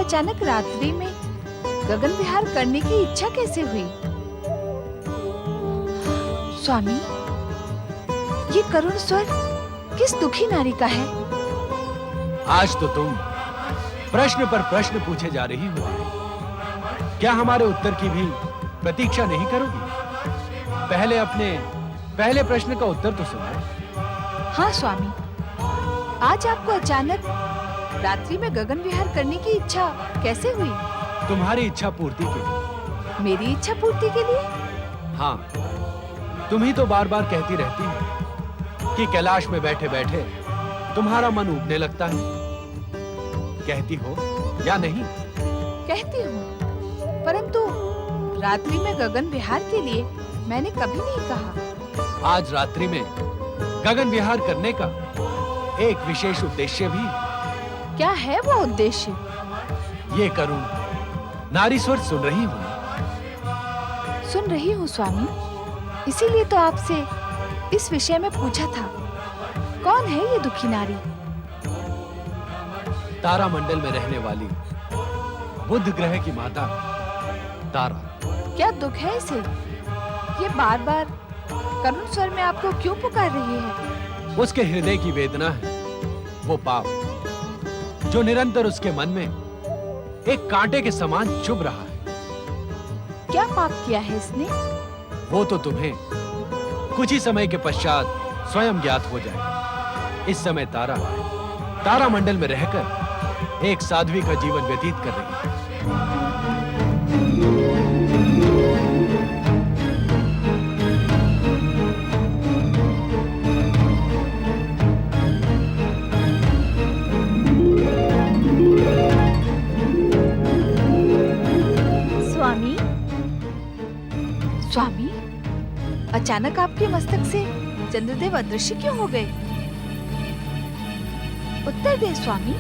अचानक रात्रि में गगन विहार करने की इच्छा कैसे हुई? स्वामी, ये करुण स्वर किस दुखी नारी का है? आज तो तुम प्रश्न पर प्रश्न पूछे जा रही हो। क्या हमारे उत्तर की भी प्रतीक्षा नहीं करोगी? पहले अपने पहले प्रश्न का उत्तर तो सुनो। हाँ स्वामी, आज आपको अचानक रात्रि में गगन विहार करने की इच्छा कैसे हुई? तुम्हारी इच्छा पूर्ति के लिए। मेरी इच्छा पूर्ति के लिए? हाँ, तुम ही तो बार बार कहती रहती हो कि कैलाश में बैठे बैठे तुम्हारा मन उबने लगता है। कहती हो या नहीं? कहती हूँ, परंतु रात्रि में गगन विहार के लिए मैंने कभी नहीं कहा। आज रात्रि में गगन विहार करने का एक विशेष उद्देश्य भी। क्या है वो उद्देश्य? ये करुण नारी स्वर सुन रही हूँ। सुन रही हूँ स्वामी, इसीलिए तो आपसे इस विषय में पूछा था। कौन है ये दुखी नारी? तारा मंडल में रहने वाली बुध ग्रह की माता तारा। क्या दुख है इसे? ये बार बार करुण स्वर में आपको क्यों पुकार रही है? उसके हृदय की वेदना है वो पाप जो निरंतर उसके मन में एक कांटे के समान चुभ रहा है। क्या पाप किया है इसने? वो तो तुम्हें कुछ ही समय के पश्चात स्वयं ज्ञात हो जाएगा। इस समय तारा मंडल में रहकर एक साध्वी का जीवन व्यतीत कर रही है। स्वामी, अचानक आपके मस्तक से चंद्रदेव अदृश्य क्यों हो गए? उत्तर दे स्वामी,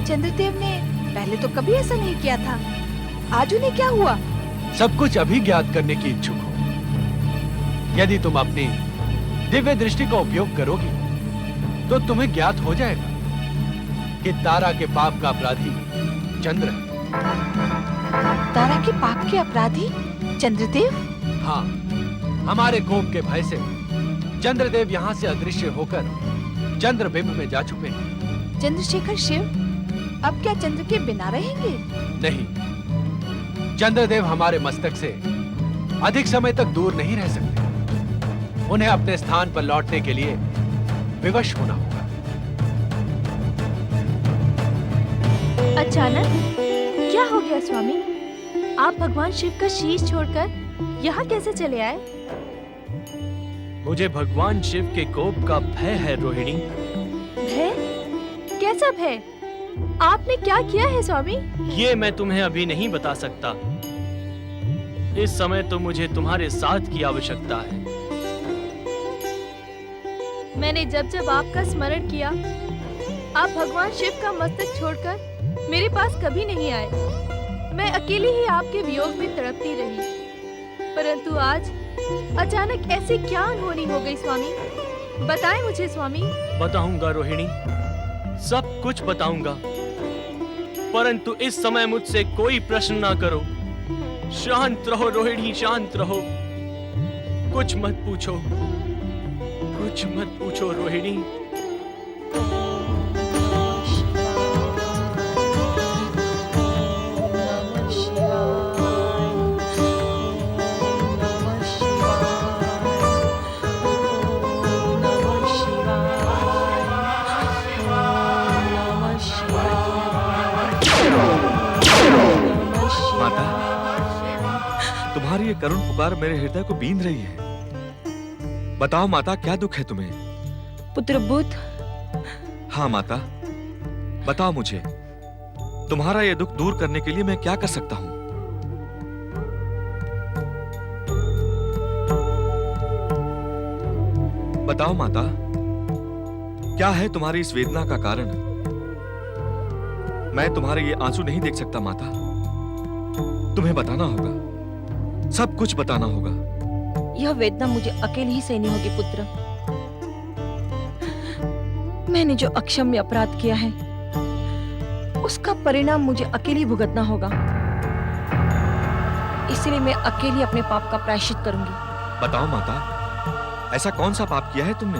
चंद्रदेव ने पहले तो कभी ऐसा नहीं किया था। आज उन्हें क्या हुआ? सब कुछ अभी ज्ञात करने की इच्छुक हो। यदि तुम अपनी दिव्य दृष्टि का उपयोग करोगी तो तुम्हें ज्ञात हो जाएगा कि तारा के पाप का अपराधी चंद्र है। तारा के पाप के अपराधी चंद्रदेव? हाँ, हमारे कोप के भय से चंद्रदेव यहाँ से अदृश्य होकर चंद्रबिंब में जा चुके हैं। चंद्रशेखर शिव अब क्या चंद्र के बिना रहेंगे? नहीं, चंद्रदेव हमारे मस्तक से अधिक समय तक दूर नहीं रह सकते। उन्हें अपने स्थान पर लौटने के लिए विवश होना होगा। अचानक क्या हो गया स्वामी? आप भगवान शिव का शीश छोड़कर यहाँ कैसे चले आए? मुझे भगवान शिव के कोप का भय है रोहिणी। भय? कैसा भय? आपने क्या किया है स्वामी? ये मैं तुम्हें अभी नहीं बता सकता। इस समय तो मुझे तुम्हारे साथ की आवश्यकता है। मैंने जब जब आपका स्मरण किया, आप भगवान शिव का मस्तक छोड़कर मेरे पास कभी नहीं आए। मैं अकेली ही आपके वियोग में तड़पती रही। परंतु आज अचानक ऐसी क्या अनहोनी हो गई स्वामी? बताएं मुझे स्वामी। बताऊंगा रोहिणी, सब कुछ बताऊंगा, परंतु इस समय मुझसे कोई प्रश्न ना करो। शांत रहो रोहिणी, शांत रहो। कुछ मत पूछो, कुछ मत पूछो रोहिणी। माता, तुम्हारी ये करुण पुकार मेरे हृदय को बींध रही है। बताओ माता, क्या दुख है तुम्हें? पुत्र बुध। हाँ माता, बताओ मुझे, तुम्हारा ये दुख दूर करने के लिए मैं क्या कर सकता हूँ? बताओ माता, क्या है तुम्हारी इस वेदना का कारण? मैं तुम्हारे ये आंसू नहीं देख सकता माता। तुम्हें बताना होगा, सब कुछ बताना होगा। यह वेदना मुझे अकेले ही सहनी होगी पुत्र। मैंने जो अक्षम्य अपराध किया है, उसका परिणाम मुझे अकेली भुगतना होगा। इसलिए मैं अकेली अपने पाप का प्रायश्चित करूंगी। बताओ माता, ऐसा कौन सा पाप किया है तुमने?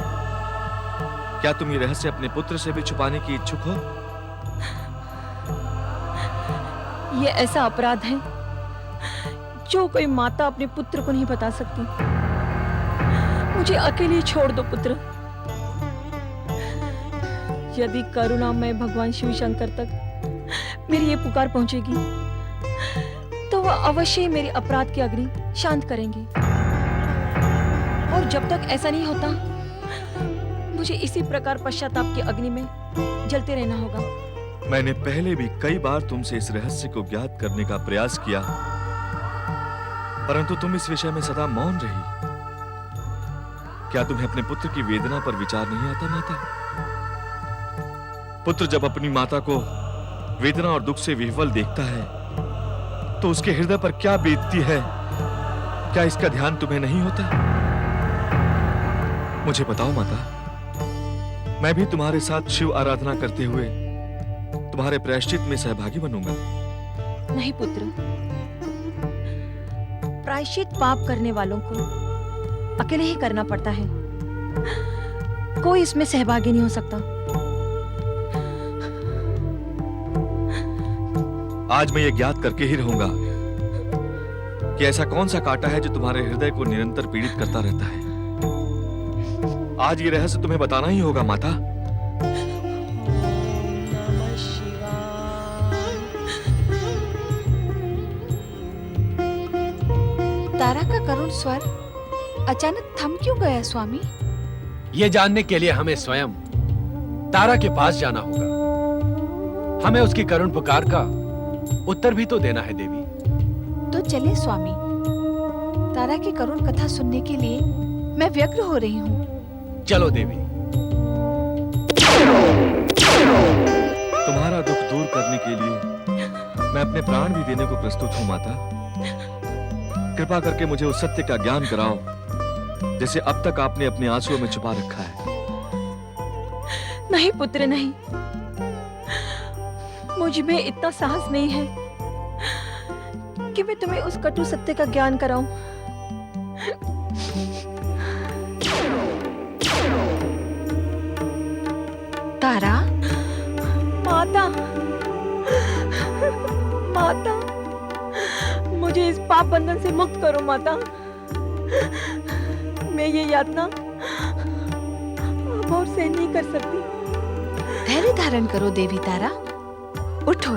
क्या तुम ये रहस्य अपने पुत्र से भी छुपाने की इच्छुक हो? ये ऐसा अपराध है जो कोई माता अपने पुत्र को नहीं बता सकती। मुझे अकेले छोड़ दो पुत्र। यदि करुणामय भगवान शिव शंकर तक मेरी ये पुकार पहुंचेगी तो वह अवश्य ही मेरे अपराध की अग्नि शांत करेंगे। और जब तक ऐसा नहीं होता मुझे इसी प्रकार पश्चाताप की अग्नि में जलते रहना होगा। मैंने पहले भी कई बार तुमसे इस रहस्य को ज्ञात करने का प्रयास किया, परंतु तुम इस विषय में सदा मौन रही। क्या तुम्हें अपने पुत्र की वेदना पर विचार नहीं आता माता? पुत्र जब अपनी माता को वेदना और दुख से विह्वल देखता है तो उसके हृदय पर क्या बीतती है, क्या इसका ध्यान तुम्हें नहीं होता? मुझे बताओ माता, मैं भी तुम्हारे साथ शिव आराधना करते हुए तुम्हारे प्रायश्चित में सहभागी बनूंगा। नहीं पुत्र, प्रायश्चित पाप करने वालों को अकेले ही करना पड़ता है, कोई इसमें सहभागी नहीं हो सकता। आज मैं ये ज्ञात करके ही रहूंगा कि ऐसा कौन सा कांटा है जो तुम्हारे हृदय को निरंतर पीड़ित करता रहता है। आज ये रहस्य तुम्हें बताना ही होगा माता। तारा का करुण स्वर अचानक थम क्यों गया स्वामी? ये जानने के लिए हमें स्वयं तारा के पास जाना होगा। हमें उसकी करुण पुकार का उत्तर भी तो देना है देवी। तो चले स्वामी, तारा की करुण कथा सुनने के लिए मैं व्यग्र हो रही हूँ। चलो देवी। तुम्हारा दुख दूर करने के लिए मैं अपने प्राण भी देने को प्रस्तुत हूँ माता। कृपा करके मुझे उस सत्य का ज्ञान कराओ जैसे अब तक आपने अपने आंसुओं में छुपा रखा है। नहीं पुत्र नहीं, मुझ में इतना साहस नहीं है कि मैं तुम्हें उस कटु सत्य का ज्ञान कराऊं। तारा, माता, माता, मुझे इस पाप बंधन से मुक्त करो माता। मैं ये यातना अब और सहन नहीं कर सकती। धैर्य धारण करो देवी तारा, उठो।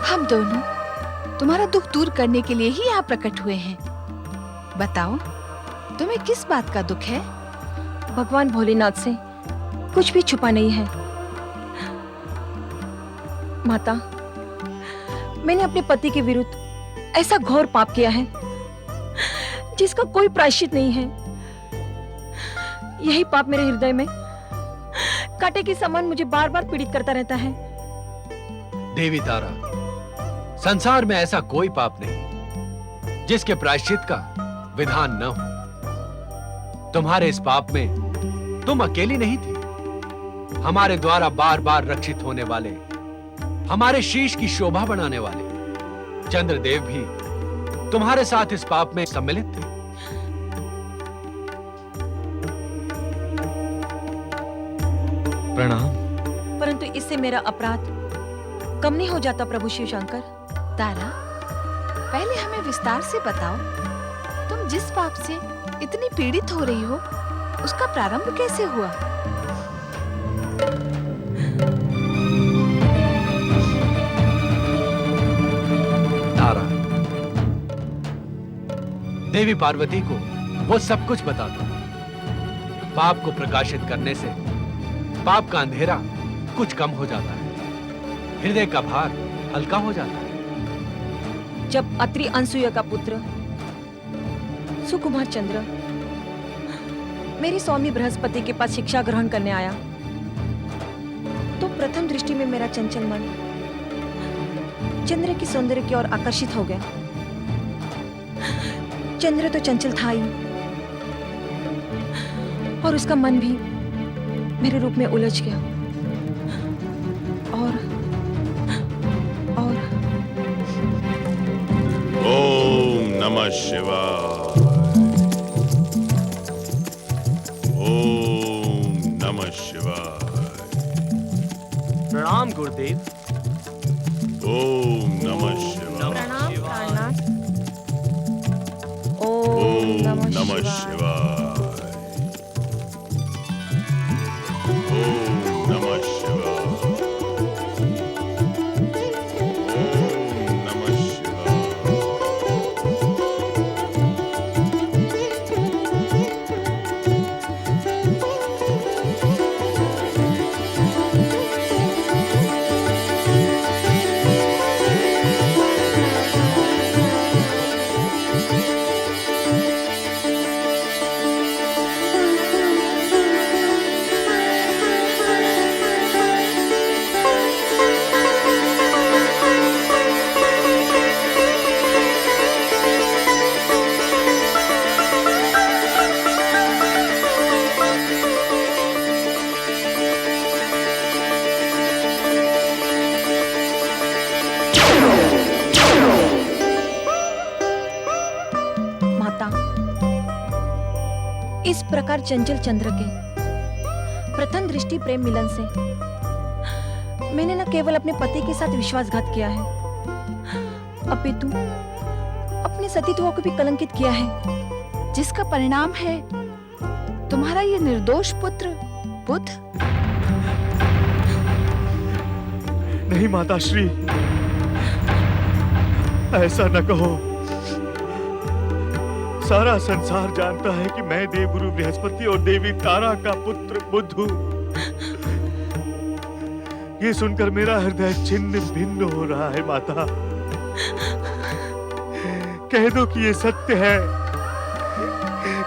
हम दोनों तुम्हारा दुख दूर करने के लिए ही यहाँ प्रकट हुए हैं। बताओ, तुम्हें किस बात का दुख है? भगवान भोलेनाथ से कुछ भी छुपा नहीं है माता। मैंने अपने पति के विरुद्ध ऐसा घोर पाप किया है जिसका कोई प्रायश्चित नहीं है। यही पाप मेरे हृदय में कांटे के समान मुझे बार बार पीड़ित करता रहता है। देवी तारा, संसार में ऐसा कोई पाप नहीं जिसके प्रायश्चित का विधान न हो। तुम्हारे इस पाप में तुम अकेली नहीं थी। हमारे द्वारा बार बार रक्षित होने वाले, हमारे शीश की शोभा बढ़ाने वाले चंद्रदेव भी तुम्हारे साथ इस पाप में सम्मिलित थे। प्रणाम। परंतु इससे मेरा अपराध कम नहीं हो जाता प्रभु शिव शंकर। तारा, पहले हमें विस्तार से बताओ, तुम जिस पाप से इतनी पीड़ित हो रही हो उसका प्रारंभ कैसे हुआ? तारा, देवी पार्वती को वो सब कुछ बता दो। पाप को प्रकाशित करने से पाप का अंधेरा कुछ कम हो जाता है, हृदय का भार हल्का हो जाता है। जब अत्रि अनसुया का पुत्र सुकुमार चंद्र मेरे स्वामी बृहस्पति के पास शिक्षा ग्रहण करने आया तो प्रथम दृष्टि में मेरा चंचल मन चंद्र की सौंदर्य की ओर आकर्षित हो गया। चंद्र तो चंचल था ही, और उसका मन भी मेरे रूप में उलझ गया। और ओम नमः शिवाय। ओम नमः शिवाय। प्रणाम गुरुदेव। ओम नमः शिवाय। ओम ओम नमः शिवाय। ओम नमः शिवाय। ओम नमः शिवाय। माता, इस प्रकार चंचल चंद्र के प्रथम दृष्टि प्रेम मिलन से मैंने न केवल अपने पति के साथ विश्वासघात किया है, अपितु अपने सतीत्व को भी कलंकित किया है, जिसका परिणाम है तुम्हारा ये निर्दोष पुत्र बुध। नहीं माताश्री, ऐसा न कहो। सारा संसार जानता है कि मैं देवगुरु बृहस्पति और देवी तारा का पुत्र बुध हूं। ये सुनकर मेरा हृदय छिन्न भिन्न हो रहा है माता। कह दो कि ये सत्य है।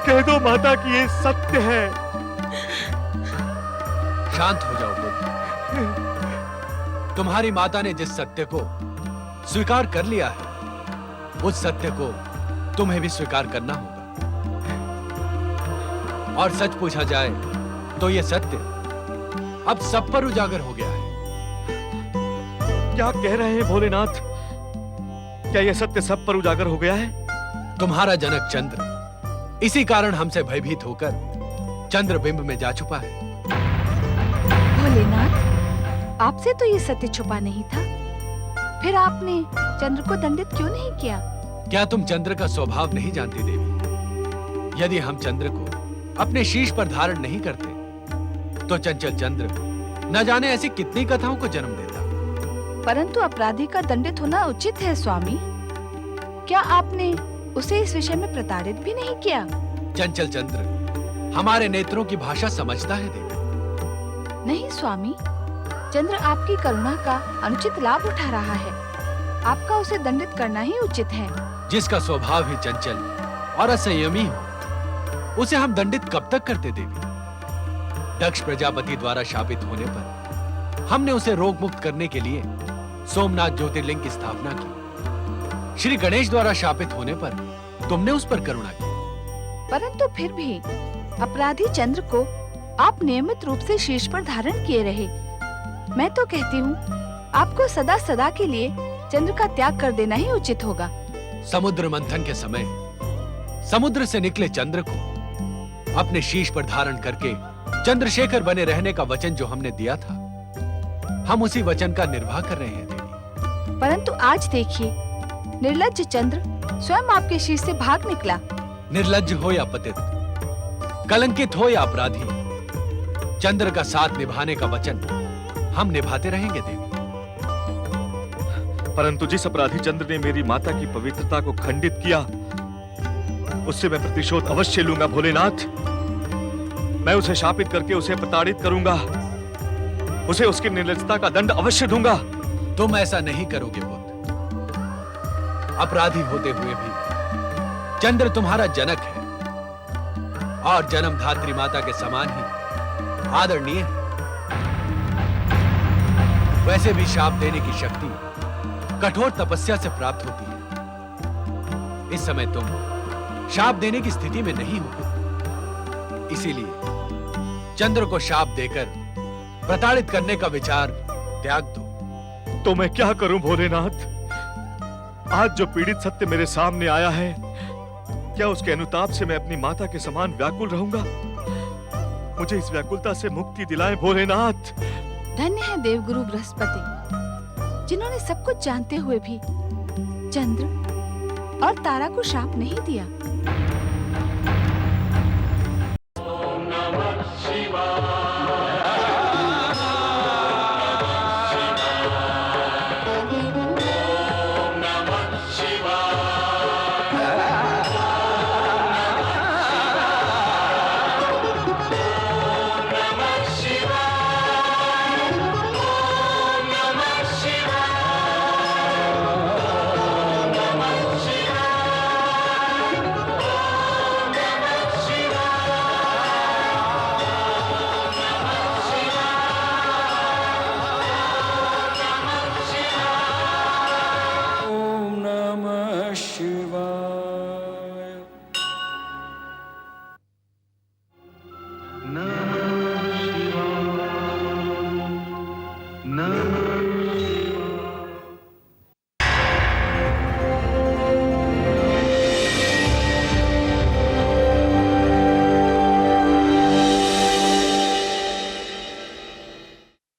कह दो माता कि ये सत्य है। शांत हो जाओ बुध। तुम्हारी माता ने जिस सत्य को स्वीकार कर लिया है, उस सत्य को तुम्हें भी स्वीकार करना होगा। और सच पूछा जाए तो यह सत्य अब सब पर उजागर हो गया है। क्या कह रहे हैं भोलेनाथ? क्या यह सत्य सब पर उजागर हो गया है? तुम्हारा जनक चंद्र इसी कारण हमसे भयभीत होकर चंद्रबिंब में जा छुपा है। भोलेनाथ, आपसे तो ये सत्य छुपा नहीं था, फिर आपने चंद्र को दंडित क्यों नहीं किया? क्या तुम चंद्र का स्वभाव नहीं जानती देवी? यदि हम चंद्र को अपने शीश पर धारण नहीं करते तो चंचल चंद्र न जाने ऐसी कितनी कथाओं को जन्म देता। परंतु अपराधी का दंडित होना उचित है स्वामी। क्या आपने उसे इस विषय में प्रताड़ित भी नहीं किया? चंचल चंद्र हमारे नेत्रों की भाषा समझता है देवी। नहीं स्वामी, चंद्र आपकी करुणा का अनुचित लाभ उठा रहा है। आपका उसे दंडित करना ही उचित है। जिसका स्वभाव ही चंचल और असंयमी हो, उसे हम दंडित कब तक करते देवी? दक्ष प्रजापति द्वारा शापित होने पर हमने उसे रोग मुक्त करने के लिए सोमनाथ ज्योतिर्लिंग की स्थापना की। श्री गणेश द्वारा शापित होने पर तुमने उस पर करुणा की। परंतु फिर भी अपराधी चंद्र को आप नियमित रूप से शीर्ष पर धारण किए रहे। मैं तो कहती हूँ आपको सदा सदा के लिए चंद्र का त्याग कर देना ही उचित होगा। समुद्र मंथन के समय समुद्र से निकले चंद्र को अपने शीश पर धारण करके चंद्रशेखर बने रहने का वचन जो हमने दिया था, हम उसी वचन का निर्वाह कर रहे हैं देवी। परंतु आज देखिए, निर्लज्ज चंद्र स्वयं आपके शीश से भाग निकला। निर्लज्ज हो या पतित, कलंकित हो या अपराधी, चंद्र का साथ निभाने का वचन हम निभाते रहेंगे देवी। परंतु जिस अपराधी चंद्र ने मेरी माता की पवित्रता को खंडित किया, उससे मैं प्रतिशोध अवश्य लूंगा भोलेनाथ। मैं उसे शापित करके उसे प्रताड़ित करूंगा। उसे उसकी निर्लज्जता का दंड अवश्य दूंगा। तुम ऐसा नहीं करोगे बुध। अपराधी होते हुए भी चंद्र तुम्हारा जनक है और जन्म धात्री माता के समान ही आदरणीय है। वैसे भी शाप देने की शक्ति कठोर तपस्या से प्राप्त होती है। इस समय तुम शाप देने की स्थिति में नहीं हो, इसीलिए चंद्र को शाप देकर प्रताड़ित करने का विचार त्याग दो। तो मैं क्या करूं भोलेनाथ? आज जो पीड़ित सत्य मेरे सामने आया है, क्या उसके अनुताप से मैं अपनी माता के समान व्याकुल रहूंगा? मुझे इस व्याकुलता से मुक्ति दिलाएं भोलेनाथ। धन्य है देवगुरु बृहस्पति, जिन्होंने सब कुछ जानते हुए भी चंद्र और तारा को शाप नहीं दिया।